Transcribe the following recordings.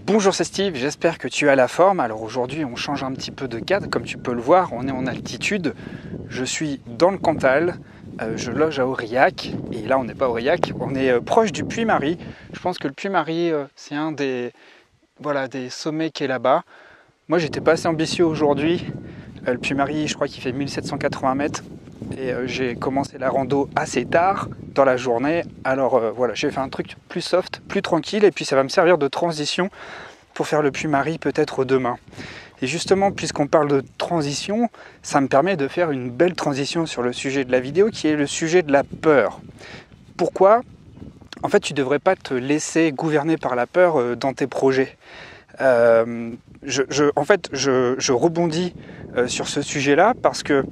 Bonjour, c'est Steve, j'espère que tu as la forme. Alors aujourd'hui on change un petit peu de cadre, comme tu peux le voir, on est en altitude. Je suis dans le Cantal, je loge à Aurillac, et là on n'est pas à Aurillac, on est proche du Puy-Marie. Je pense que le Puy-Marie c'est un des sommets qui est là-bas. Moi j'étais pas assez ambitieux aujourd'hui, le Puy-Marie je crois qu'il fait 1780 mètres. Et j'ai commencé la rando assez tard dans la journée, alors voilà, j'ai fait un truc plus soft, plus tranquille, et puis ça va me servir de transition pour faire le Puy-Marie peut-être demain. Et justement, puisqu'on parle de transition, ça me permet de faire une belle transition sur le sujet de la vidéo, qui est le sujet de la peur. Pourquoi ? En fait, tu ne devrais pas te laisser gouverner par la peur dans tes projets. Je rebondis sur ce sujet-là parce que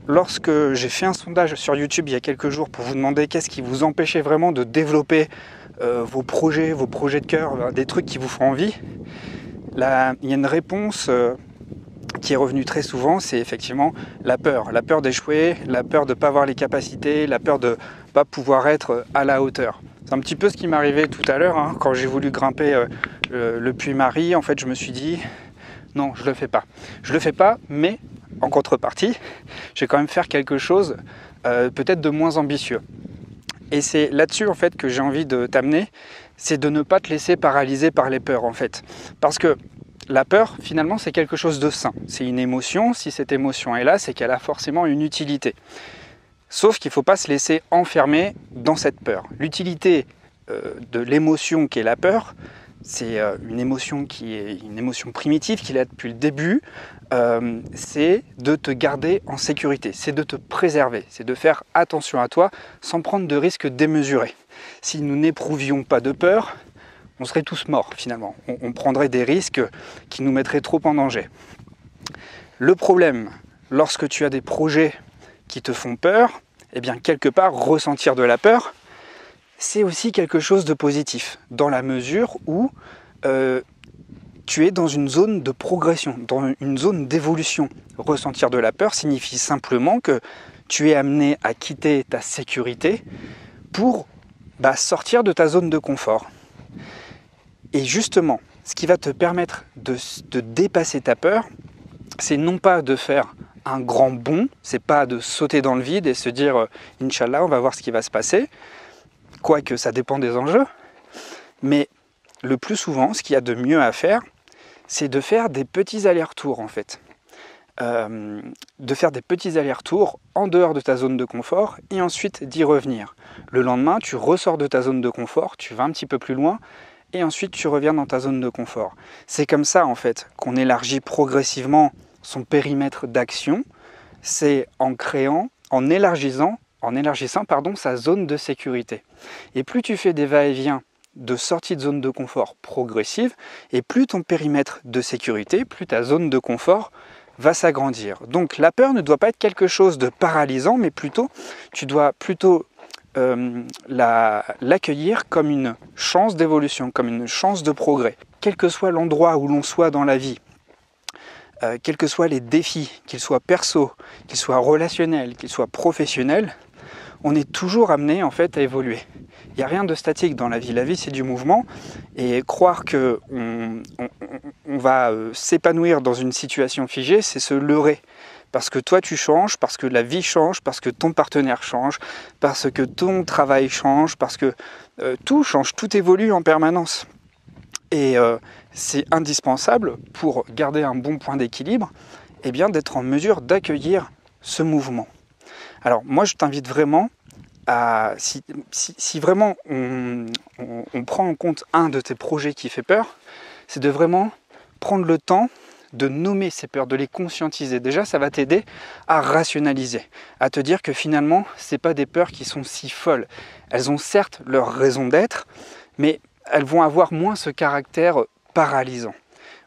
lorsque j'ai fait un sondage sur YouTube il y a quelques jours pour vous demander qu'est-ce qui vous empêchait vraiment de développer vos projets de cœur, des trucs qui vous font envie, là, il y a une réponse qui est revenue très souvent, c'est effectivement la peur d'échouer, la peur de ne pas avoir les capacités, la peur de ne pas pouvoir être à la hauteur. C'est un petit peu ce qui m'arrivait tout à l'heure, hein, quand j'ai voulu grimper le Puy-Marie. En fait, je me suis dit non, je le fais pas. Je le fais pas, mais en contrepartie, je vais quand même faire quelque chose peut-être de moins ambitieux. Et c'est là-dessus en fait que j'ai envie de t'amener, c'est de ne pas te laisser paralyser par les peurs en fait. Parce que la peur, finalement, c'est quelque chose de sain. C'est une émotion. Si cette émotion est là, c'est qu'elle a forcément une utilité. Sauf qu'il ne faut pas se laisser enfermer dans cette peur. L'utilité de l'émotion qui est la peur, c'est une émotion qui est une émotion primitive, qui est là depuis le début. C'est de te garder en sécurité, c'est de te préserver, c'est de faire attention à toi sans prendre de risques démesurés. Si nous n'éprouvions pas de peur, on serait tous morts finalement. On prendrait des risques qui nous mettraient trop en danger. Le problème, lorsque tu as des projets qui te font peur, eh bien quelque part, ressentir de la peur, c'est aussi quelque chose de positif, dans la mesure où tu es dans une zone de progression, dans une zone d'évolution. Ressentir de la peur signifie simplement que tu es amené à quitter ta sécurité pour sortir de ta zone de confort. Et justement, ce qui va te permettre de dépasser ta peur, c'est non pas de faire un grand bond, c'est pas de sauter dans le vide et se dire « Inch'Allah, on va voir ce qui va se passer », quoique ça dépend des enjeux, mais le plus souvent, ce qu'il y a de mieux à faire, c'est de faire des petits allers-retours en fait. De faire des petits allers-retours en dehors de ta zone de confort et ensuite d'y revenir. Le lendemain, tu ressors de ta zone de confort, tu vas un petit peu plus loin et ensuite tu reviens dans ta zone de confort. C'est comme ça en fait qu'on élargit progressivement son périmètre d'action, c'est en élargissant sa zone de sécurité. Et plus tu fais des va-et-vient de sortie de zone de confort progressive, et plus ton périmètre de sécurité, plus ta zone de confort va s'agrandir. Donc la peur ne doit pas être quelque chose de paralysant, mais tu dois plutôt l'accueillir comme une chance d'évolution, comme une chance de progrès. Quel que soit l'endroit où l'on soit dans la vie, quels que soient les défis, qu'ils soient perso, qu'ils soient relationnels, qu'ils soient professionnels, on est toujours amené en fait à évoluer. Il n'y a rien de statique dans la vie. La vie, c'est du mouvement. Et croire qu'on va s'épanouir dans une situation figée, c'est se leurrer. Parce que toi, tu changes, parce que la vie change, parce que ton partenaire change, parce que ton travail change, parce que tout change, tout évolue en permanence. Et c'est indispensable pour garder un bon point d'équilibre, eh bien, d'être en mesure d'accueillir ce mouvement. Alors moi, je t'invite vraiment si vraiment on prend en compte un de tes projets qui fait peur, c'est de vraiment prendre le temps de nommer ces peurs, de les conscientiser. Déjà, ça va t'aider à rationaliser, à te dire que finalement, ce n'est pas des peurs qui sont si folles. Elles ont certes leur raison d'être, mais elles vont avoir moins ce caractère paralysant.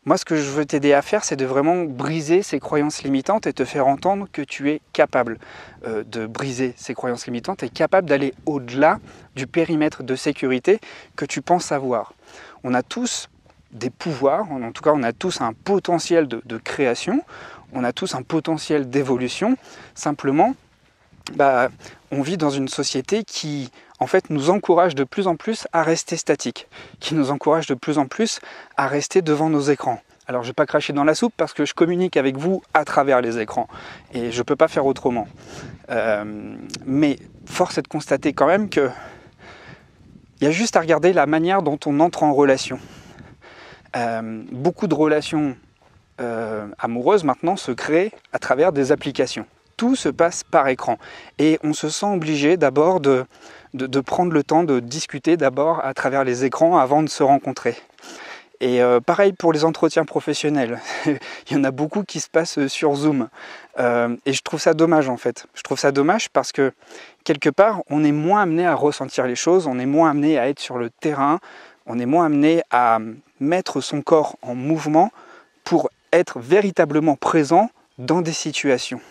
Moi, ce que je veux t'aider à faire, c'est de vraiment briser ces croyances limitantes et te faire entendre que tu es capable de briser ces croyances limitantes et capable d'aller au-delà du périmètre de sécurité que tu penses avoir. On a tous des pouvoirs, en tout cas, on a tous un potentiel de création, on a tous un potentiel d'évolution. Simplement, on vit dans une société qui en fait, nous encourage de plus en plus à rester statique, qui nous encourage de plus en plus à rester devant nos écrans. Alors, je ne vais pas cracher dans la soupe parce que je communique avec vous à travers les écrans et je ne peux pas faire autrement. Mais force est de constater quand même que il y a juste à regarder la manière dont on entre en relation. Beaucoup de relations amoureuses maintenant se créent à travers des applications. Tout se passe par écran et on se sent obligé d'abord de prendre le temps de discuter d'abord à travers les écrans avant de se rencontrer. Et pareil pour les entretiens professionnels, il y en a beaucoup qui se passent sur Zoom. Et je trouve ça dommage en fait. Je trouve ça dommage parce que quelque part, on est moins amené à ressentir les choses, on est moins amené à être sur le terrain, on est moins amené à mettre son corps en mouvement pour être véritablement présent dans des situations.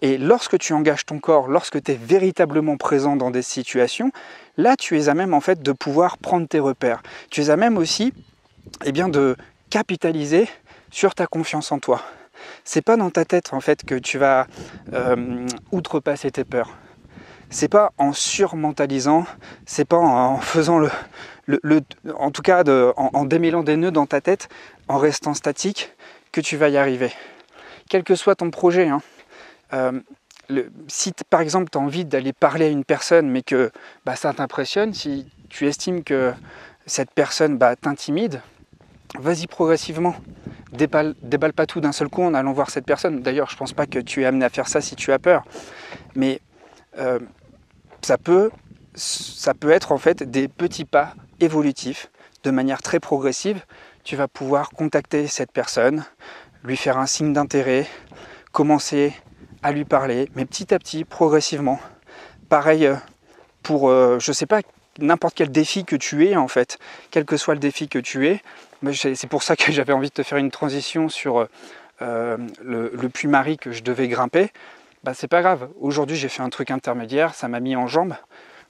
Et lorsque tu engages ton corps, lorsque tu es véritablement présent dans des situations, là tu es à même en fait de pouvoir prendre tes repères. Tu es à même aussi de capitaliser sur ta confiance en toi. C'est pas dans ta tête en fait que tu vas outrepasser tes peurs. C'est pas en surmentalisant, c'est pas en faisant en tout cas en démêlant des nœuds dans ta tête, en restant statique, que tu vas y arriver. Quel que soit ton projet, si par exemple tu as envie d'aller parler à une personne mais que ça t'impressionne, si tu estimes que cette personne t'intimide, vas-y progressivement. Déballe pas tout d'un seul coup en allant voir cette personne. D'ailleurs, je pense pas que tu es amené à faire ça si tu as peur. Mais ça peut être en fait des petits pas évolutifs, de manière très progressive. Tu vas pouvoir contacter cette personne, lui faire un signe d'intérêt, commencer à lui parler, mais petit à petit, progressivement. Pareil pour, je sais pas, n'importe quel défi que tu aies en fait, quel que soit le défi que tu aies. C'est pour ça que j'avais envie de te faire une transition sur le Puy-Marie que je devais grimper. C'est pas grave, aujourd'hui j'ai fait un truc intermédiaire, ça m'a mis en jambe,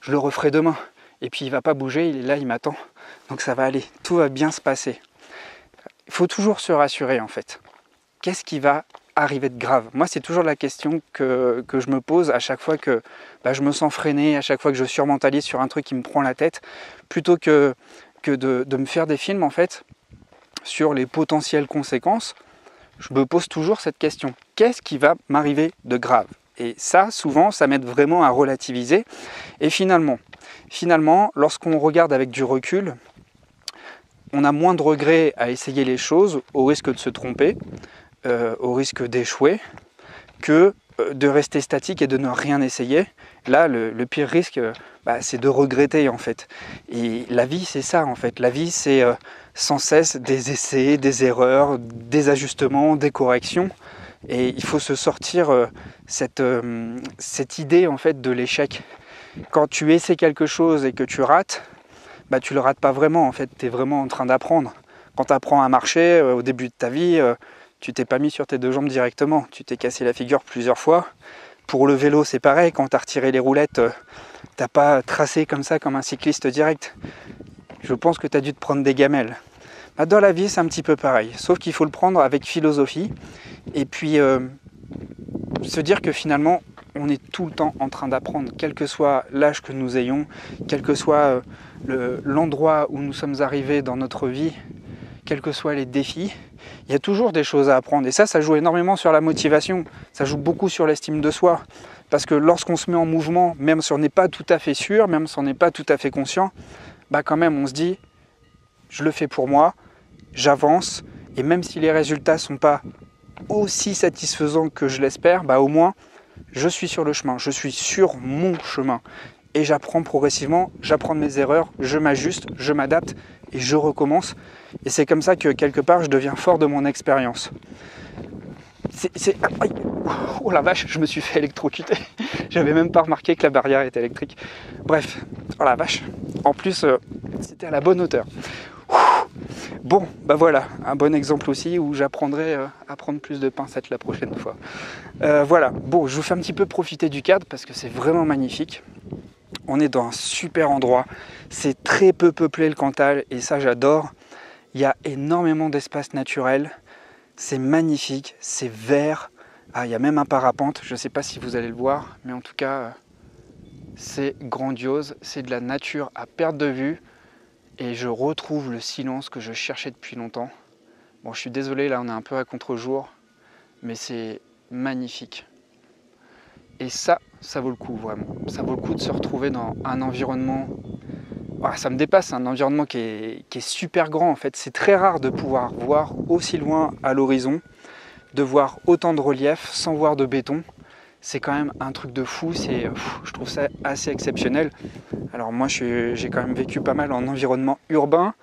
je le referai demain. Et puis il va pas bouger, il est là, il m'attend. Donc ça va aller, tout va bien se passer. Il faut toujours se rassurer en fait. Qu'est-ce qui va arriver de grave? Moi c'est toujours la question que je me pose à chaque fois que je me sens freiné, à chaque fois que je surmentalise sur un truc qui me prend la tête, plutôt que de me faire des films en fait sur les potentielles conséquences. Je me pose toujours cette question. Qu'est-ce qui va m'arriver de grave? Et ça, souvent, ça m'aide vraiment à relativiser. Et finalement, lorsqu'on regarde avec du recul, on a moins de regrets à essayer les choses au risque de se tromper, au risque d'échouer, que de rester statique et de ne rien essayer. Là, le pire risque, c'est de regretter en fait. Et la vie, c'est ça en fait. La vie, c'est sans cesse des essais, des erreurs, des ajustements, des corrections. Et il faut se sortir cette idée en fait de l'échec. Quand tu essaies quelque chose et que tu rates, tu le rates pas vraiment en fait. Tu es vraiment en train d'apprendre. Quand tu apprends à marcher au début de ta vie, tu t'es pas mis sur tes deux jambes directement. Tu t'es cassé la figure plusieurs fois. Pour le vélo, c'est pareil. Quand tu as retiré les roulettes, t'as pas tracé comme ça, comme un cycliste direct. Je pense que tu as dû te prendre des gamelles. Dans la vie, c'est un petit peu pareil. Sauf qu'il faut le prendre avec philosophie. Et puis, se dire que finalement, on est tout le temps en train d'apprendre. Quel que soit l'âge que nous ayons, quel que soit l'endroit où nous sommes arrivés dans notre vie, quels que soient les défis, il y a toujours des choses à apprendre. Et ça joue énormément sur la motivation. Ça joue beaucoup sur l'estime de soi. Parce que lorsqu'on se met en mouvement, même si on n'est pas tout à fait sûr, même si on n'est pas tout à fait conscient, quand même on se dit, je le fais pour moi, j'avance, et même si les résultats ne sont pas aussi satisfaisants que je l'espère, au moins je suis sur le chemin, je suis sur mon chemin. Et j'apprends progressivement, j'apprends de mes erreurs, je m'ajuste, je m'adapte et je recommence. Et c'est comme ça que quelque part je deviens fort de mon expérience. Oh la vache, je me suis fait électrocuter. J'avais même pas remarqué que la barrière était électrique. Bref, oh la vache. En plus, c'était à la bonne hauteur. Bon, voilà, un bon exemple aussi où j'apprendrai à prendre plus de pincettes la prochaine fois. Voilà, bon, je vous fais un petit peu profiter du cadre parce que c'est vraiment magnifique. On est dans un super endroit, c'est très peu peuplé le Cantal et ça j'adore. Il y a énormément d'espace naturel, c'est magnifique, c'est vert. Il y a même un parapente, je ne sais pas si vous allez le voir, mais en tout cas, c'est grandiose, c'est de la nature à perte de vue et je retrouve le silence que je cherchais depuis longtemps. Bon, je suis désolé, là on est un peu à contre-jour, mais c'est magnifique. Et ça vaut le coup vraiment. Ça vaut le coup de se retrouver dans un environnement. Ah, ça me dépasse, un environnement qui est super grand en fait. C'est très rare de pouvoir voir aussi loin à l'horizon, de voir autant de relief sans voir de béton. C'est quand même un truc de fou, je trouve ça assez exceptionnel. Alors moi j'ai quand même vécu pas mal en environnement urbain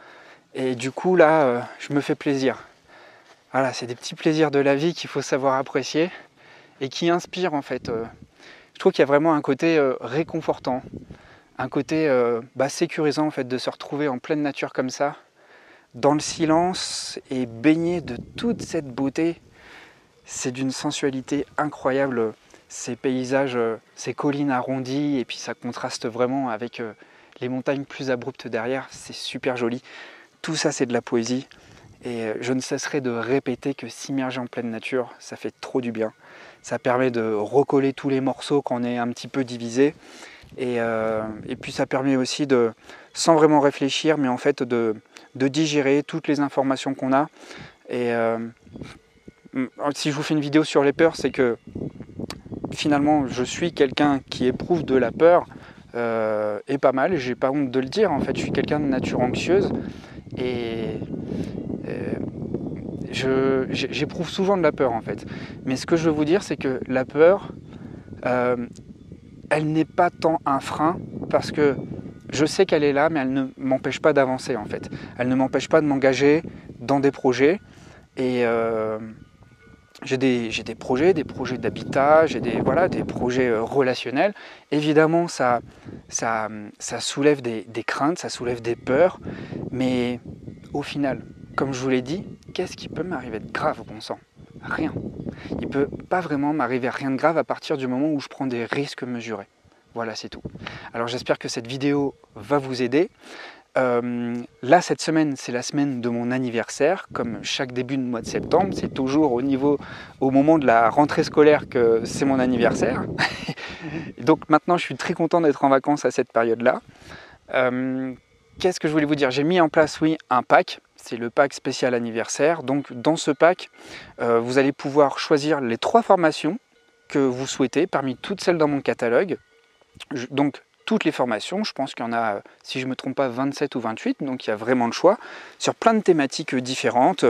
et du coup là je me fais plaisir. Voilà, c'est des petits plaisirs de la vie qu'il faut savoir apprécier et qui inspirent en fait. Je trouve qu'il y a vraiment un côté réconfortant, un côté sécurisant en fait de se retrouver en pleine nature comme ça, dans le silence et baigné de toute cette beauté. C'est d'une sensualité incroyable, ces paysages, ces collines arrondies et puis ça contraste vraiment avec les montagnes plus abruptes derrière, c'est super joli. Tout ça c'est de la poésie et je ne cesserai de répéter que s'immerger en pleine nature, ça fait trop du bien. Ça permet de recoller tous les morceaux quand on est un petit peu divisé. Et puis ça permet aussi de, sans vraiment réfléchir, mais en fait de digérer toutes les informations qu'on a. Et si je vous fais une vidéo sur les peurs, c'est que finalement je suis quelqu'un qui éprouve de la peur, et pas mal, et j'ai pas honte de le dire, en fait je suis quelqu'un de nature anxieuse, et j'éprouve souvent de la peur en fait. Mais ce que je veux vous dire, c'est que la peur, elle n'est pas tant un frein, parce que je sais qu'elle est là, mais elle ne m'empêche pas d'avancer en fait. Elle ne m'empêche pas de m'engager dans des projets. Et j'ai des projets d'habitat, j'ai des projets relationnels. Évidemment, ça soulève des craintes, ça soulève des peurs. Mais au final, comme je vous l'ai dit, qu'est-ce qui peut m'arriver de grave, bon sang? Rien. Il ne peut pas vraiment m'arriver rien de grave à partir du moment où je prends des risques mesurés. Voilà, c'est tout. Alors j'espère que cette vidéo va vous aider. Là, cette semaine, c'est la semaine de mon anniversaire, comme chaque début de mois de septembre. C'est toujours au moment de la rentrée scolaire que c'est mon anniversaire. Donc maintenant, je suis très content d'être en vacances à cette période-là. Qu'est-ce que je voulais vous dire? J'ai mis en place, oui, un pack. C'est le pack spécial anniversaire. Donc dans ce pack, vous allez pouvoir choisir les 3 formations que vous souhaitez parmi toutes celles dans mon catalogue. Donc toutes les formations, je pense qu'il y en a, si je ne me trompe pas, 27 ou 28, donc il y a vraiment le choix, sur plein de thématiques différentes,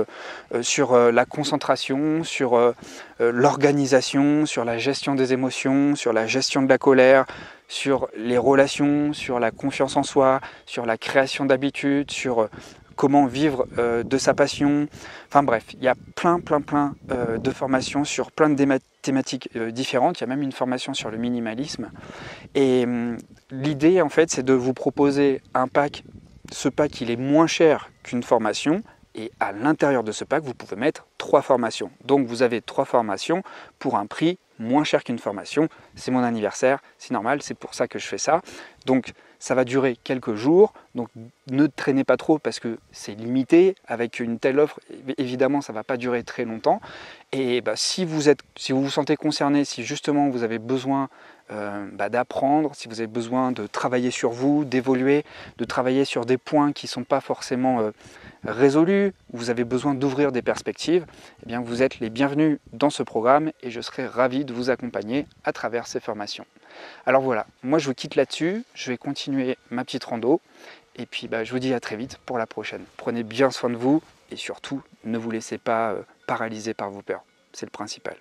sur la concentration, sur l'organisation, sur la gestion des émotions, sur la gestion de la colère, sur les relations, sur la confiance en soi, sur la création d'habitudes, sur comment vivre de sa passion. Enfin bref, il y a plein de formations sur plein de thématiques différentes. Il y a même une formation sur le minimalisme. Et l'idée, en fait, c'est de vous proposer un pack. Ce pack, il est moins cher qu'une formation. Et à l'intérieur de ce pack, vous pouvez mettre 3 formations. Donc vous avez 3 formations pour un prix moins cher qu'une formation. C'est mon anniversaire, c'est normal, c'est pour ça que je fais ça. Donc ça va durer quelques jours, donc ne traînez pas trop parce que c'est limité. Avec une telle offre, évidemment, ça ne va pas durer très longtemps. Et si vous vous sentez concerné, si justement vous avez besoin d'apprendre, si vous avez besoin de travailler sur vous, d'évoluer, de travailler sur des points qui ne sont pas forcément résolus, vous avez besoin d'ouvrir des perspectives, eh bien vous êtes les bienvenus dans ce programme et je serai ravi de vous accompagner à travers ces formations. Alors voilà, moi je vous quitte là-dessus, je vais continuer ma petite rando et puis je vous dis à très vite pour la prochaine. Prenez bien soin de vous et surtout ne vous laissez pas paralyser par vos peurs, c'est le principal.